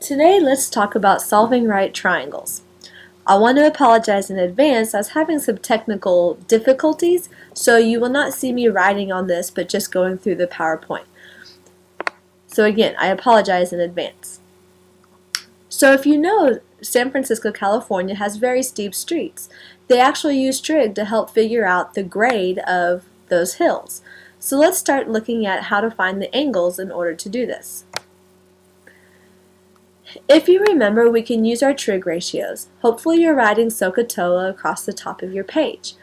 Today, let's talk about solving right triangles. I want to apologize in advance. I was having some technical difficulties, so you will not see me writing on this, but just going through the PowerPoint. So again, I apologize in advance. So if you know, San Francisco, California has very steep streets. They actually use trig to help figure out the grade of those hills. So let's start looking at how to find the angles in order to do this. If you remember, we can use our trig ratios. Hopefully you're writing SOHCAHTOA across the top of your page.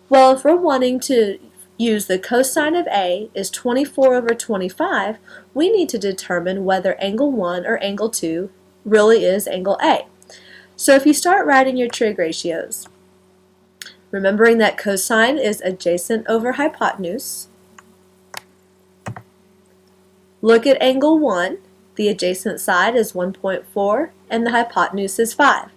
Well, if we're wanting to use the cosine of A is 24 over 25, we need to determine whether angle 1 or angle 2 really is angle A. So if you start writing your trig ratios, remembering that cosine is adjacent over hypotenuse, look at angle 1. The adjacent side is 1.4 and the hypotenuse is 5.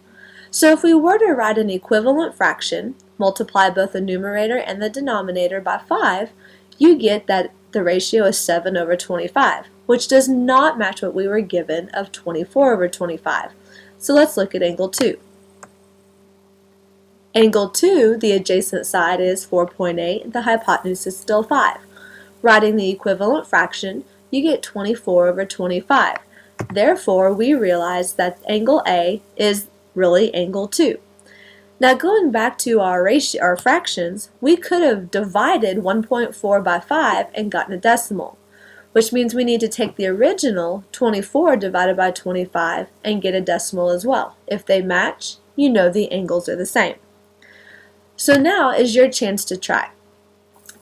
So if we were to write an equivalent fraction, multiply both the numerator and the denominator by 5, you get that the ratio is 7 over 25, which does not match what we were given of 24 over 25. So let's look at angle 2. Angle 2, the adjacent side is 4.8, the hypotenuse is still 5. Writing the equivalent fraction, you get 24 over 25. Therefore, we realize that angle A is really angle 2. Now going back to our fractions, we could have divided 1.4 by 5 and gotten a decimal, which means we need to take the original 24 divided by 25 and get a decimal as well. If they match, you know the angles are the same. So now is your chance to try.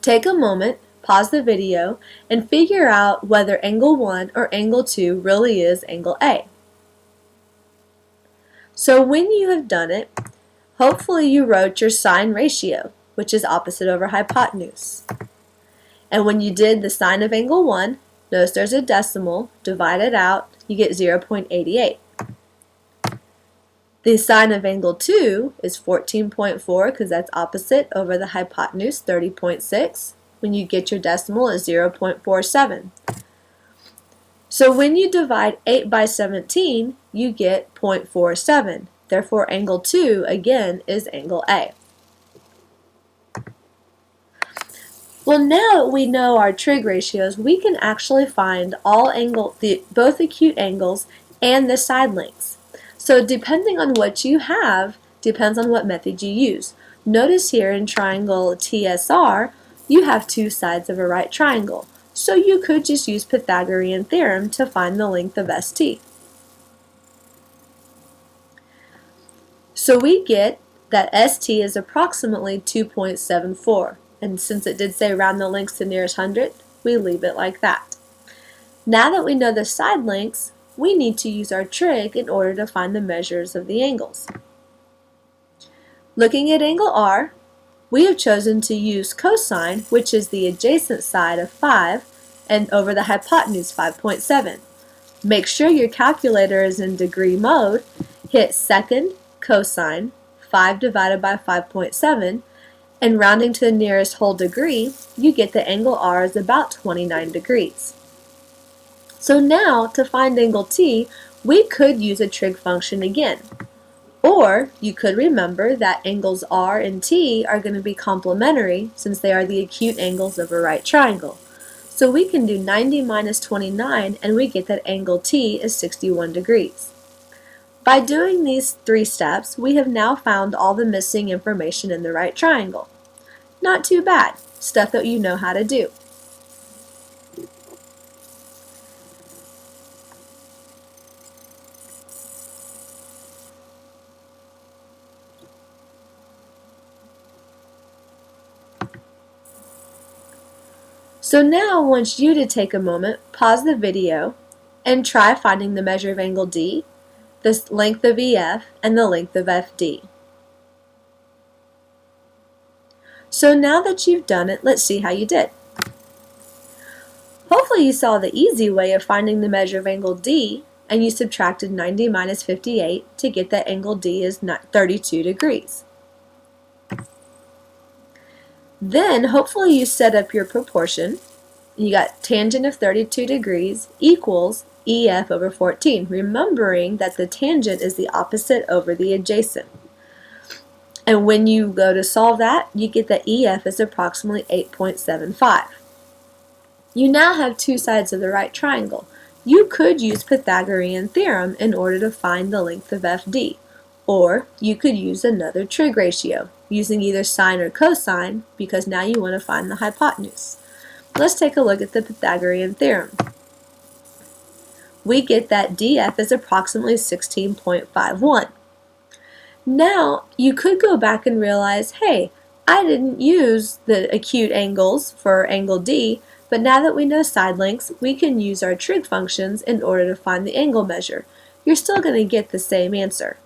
Take a moment, pause the video, and figure out whether angle 1 or angle 2 really is angle A. So when you have done it, hopefully you wrote your sine ratio, which is opposite over hypotenuse. And when you did the sine of angle 1, notice there's a decimal, divide it out, you get 0.88. The sine of angle 2 is 14.4 because that's opposite over the hypotenuse, 30.6. When you get your decimal is 0.47. So when you divide 8 by 17, you get 0.47. Therefore, angle 2, again, is angle A. Well, now that we know our trig ratios, we can actually find both acute angles and the side lengths. So depending on what you have, depends on what method you use. Notice here in triangle TSR, you have two sides of a right triangle. So you could just use Pythagorean theorem to find the length of ST. So we get that ST is approximately 2.74. And since it did say round the lengths to nearest hundredth, we leave it like that. Now that we know the side lengths, we need to use our trig in order to find the measures of the angles. Looking at angle R, we have chosen to use cosine, which is the adjacent side of 5, and over the hypotenuse 5.7. Make sure your calculator is in degree mode. Hit second cosine, 5 divided by 5.7, and rounding to the nearest whole degree, you get the angle R is about 29 degrees. So now, to find angle T, we could use a trig function again. Or you could remember that angles R and T are going to be complementary since they are the acute angles of a right triangle. So we can do 90 minus 29 and we get that angle T is 61 degrees. By doing these 3 steps, we have now found all the missing information in the right triangle. Not too bad, stuff that you know how to do. So now I want you to take a moment, pause the video, and try finding the measure of angle D, the length of EF, and the length of FD. So now that you've done it, let's see how you did. Hopefully you saw the easy way of finding the measure of angle D, and you subtracted 90 minus 58 to get that angle D is 32 degrees. Then hopefully you set up your proportion. You got tangent of 32 degrees equals EF over 14, remembering that the tangent is the opposite over the adjacent. And when you go to solve that, you get that EF is approximately 8.75. You now have two sides of the right triangle. You could use Pythagorean theorem in order to find the length of FD, or you could use another trig ratio, using either sine or cosine, because now you want to find the hypotenuse. Let's take a look at the Pythagorean theorem. We get that DF is approximately 16.51. Now, you could go back and realize, hey, I didn't use the acute angles for angle D, but now that we know side lengths, we can use our trig functions in order to find the angle measure. You're still going to get the same answer.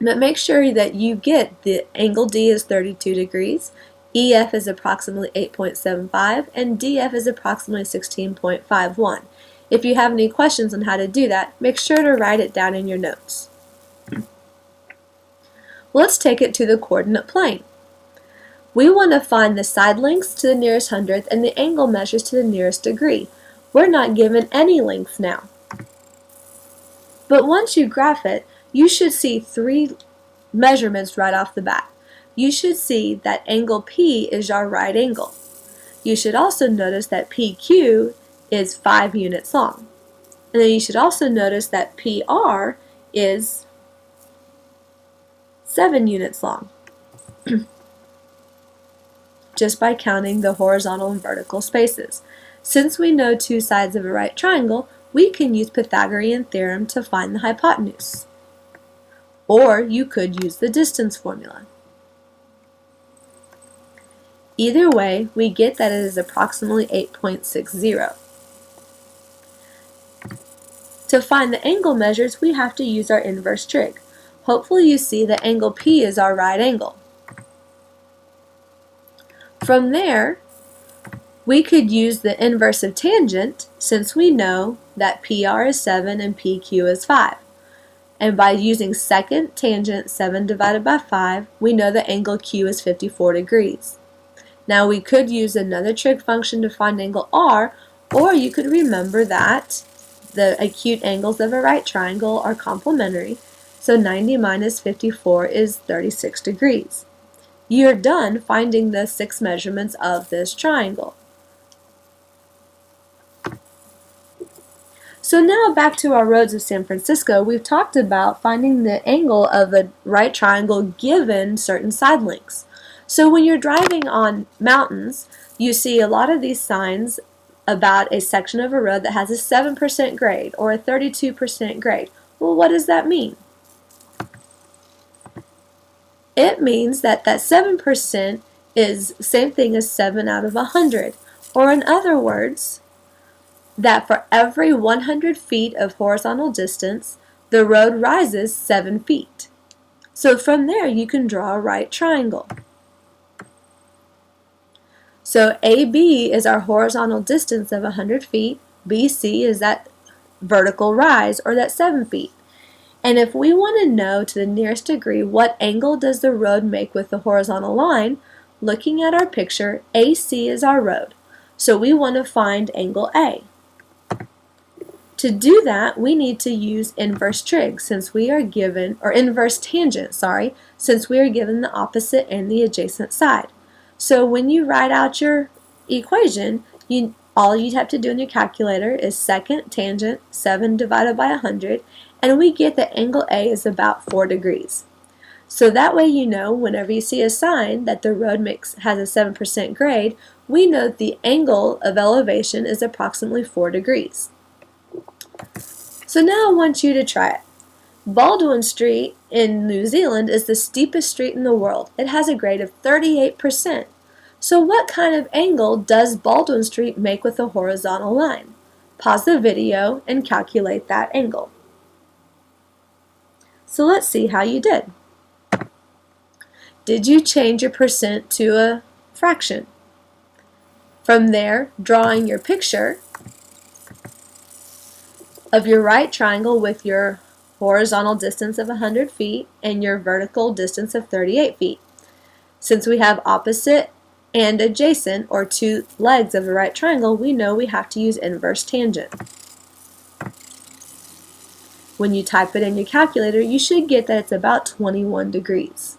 But make sure that you get the angle D is 32 degrees, EF is approximately 8.75, and DF is approximately 16.51. If you have any questions on how to do that, make sure to write it down in your notes. Let's take it to the coordinate plane. We want to find the side lengths to the nearest hundredth and the angle measures to the nearest degree. We're not given any length now. But once you graph it, you should see three measurements right off the bat. You should see that angle P is our right angle. You should also notice that PQ is 5 units long. And then you should also notice that PR is 7 units long. Just by counting the horizontal and vertical spaces. Since we know two sides of a right triangle, we can use Pythagorean theorem to find the hypotenuse. Or you could use the distance formula. Either way, we get that it is approximately 8.60. To find the angle measures, we have to use our inverse trig. Hopefully you see that angle P is our right angle. From there, we could use the inverse of tangent since we know that PR is 7 and PQ is 5. And by using second tangent 7 divided by 5, we know that angle Q is 54 degrees. Now we could use another trig function to find angle R, or you could remember that the acute angles of a right triangle are complementary, so 90 minus 54 is 36 degrees. You're done finding the 6 measurements of this triangle. So now back to our roads of San Francisco, we've talked about finding the angle of a right triangle given certain side lengths. So when you're driving on mountains, you see a lot of these signs about a section of a road that has a 7% grade or a 32% grade. Well, what does that mean? It means that that 7% is the same thing as 7 out of 100. Or in other words, that for every 100 feet of horizontal distance, the road rises 7 feet. So from there you can draw a right triangle. So AB is our horizontal distance of 100 feet, BC is that vertical rise or that 7 feet. And if we want to know to the nearest degree what angle does the road make with the horizontal line, looking at our picture, AC is our road. So we want to find angle A. To do that, we need to use inverse trig since we are given, or inverse tangent, sorry, since we are given the opposite and the adjacent side. So when you write out your equation, all you'd have to do in your calculator is second tangent 7 divided by 100, and we get that angle A is about 4 degrees. So that way you know whenever you see a sign that the road has a 7% grade, we know that the angle of elevation is approximately 4 degrees. So now I want you to try it. Baldwin Street in New Zealand is the steepest street in the world. It has a grade of 38%. So what kind of angle does Baldwin Street make with a horizontal line? Pause the video and calculate that angle. So let's see how you did. Did you change your percent to a fraction? From there, drawing your picture of your right triangle with your horizontal distance of 100 feet and your vertical distance of 38 feet. Since we have opposite and adjacent, or two legs of the right triangle, we know we have to use inverse tangent. When you type it in your calculator, you should get that it's about 21 degrees.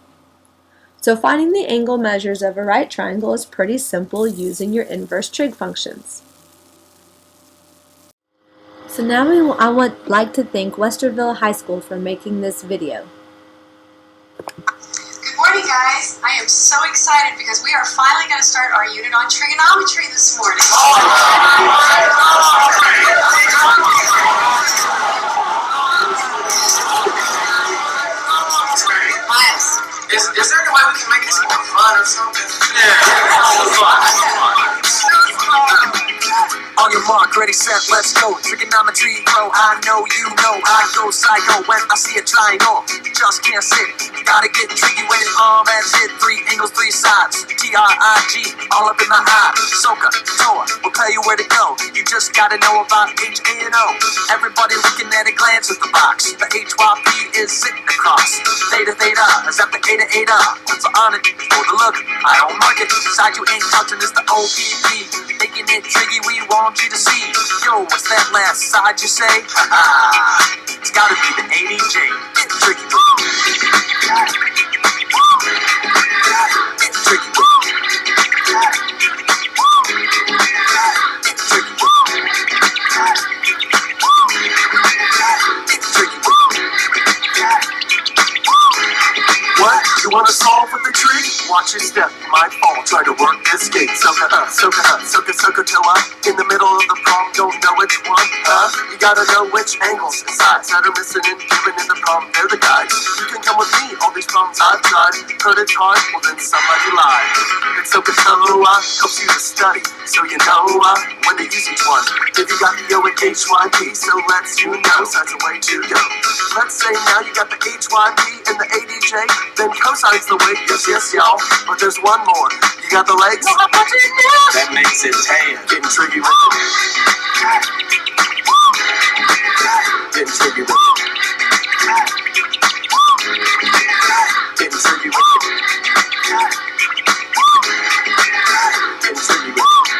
So finding the angle measures of a right triangle is pretty simple using your inverse trig functions. So now I would like to thank Westerville High School for making this video. Good morning, guys. I am so excited because we are finally going to start our unit on trigonometry this morning. Miles, is there any way we can make this more fun or something? Yeah, on your mark, ready, set, let's go. Trigonometry, bro, I know you know. I go psycho when I see a triangle. Just can't sit, gotta get tricky with it. That's it, 3 angles, 3 sides. T-R-I-G, all up in my eye. Soka, Toa, will tell you where to go. You just gotta know about H, A, and O. Everybody looking at a glance at the box. The H-Y-P is sitting across. Theta, theta, is that the eta, eta? What's on it? For the look, I don't mark it. Side you ain't touching is the O-P-P. Making it tricky, we want you to see. Yo, what's that last side you say? Ha-ha, it's gotta be the ADJ. Get tricky. Get tricky. Get tricky. Get tricky. What? You wanna solve with the trig? Watch your step, you might fall. Try to work this gate. Soka, till I'm in the middle of the problem. Don't know which one, You gotta know which angles and sides that are missing and given in the problem. They're the guides. You can come with me. All these problems I've tried. Heard it's hard, well then somebody lied. And Soka helps you to study, so you know when to use each one. If you got the O and HYP, so let's you know that's the way to go. Let's say now you got the HYP and the ADJ, then cosine's the way. Yes, y'all. But there's one more. You got the legs? That makes it tan. Getting tricky with it. Getting tricky with it. Getting tricky with it. Getting tricky with it.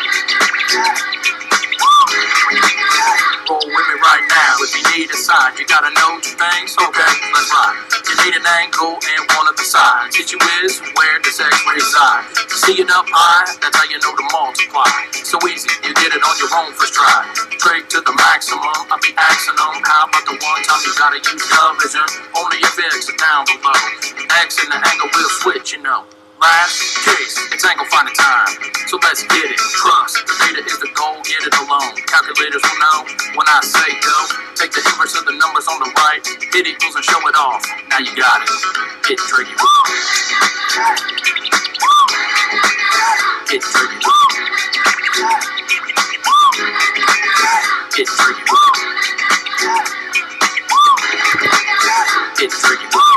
Roll with me right now. If you need a side, you gotta know 2 things. Okay, let's ride. You need an angle and one of the sides. Issue is, where does X reside? See it up high, that's how you know to multiply. So easy, you get it on your own first try. Trig to the maximum, I'll be axing them. How about the one time you gotta use division? Only if X is down below. X and the angle will switch, you know. Last case, it's angle finding time. So let's get it, trust. The data is the goal, get it alone. Calculators will know when I say go. Take the inverse of the numbers on the right, hit equals and show it off. Now you got it. Get tricky. Get tricky. Get tricky. Get tricky.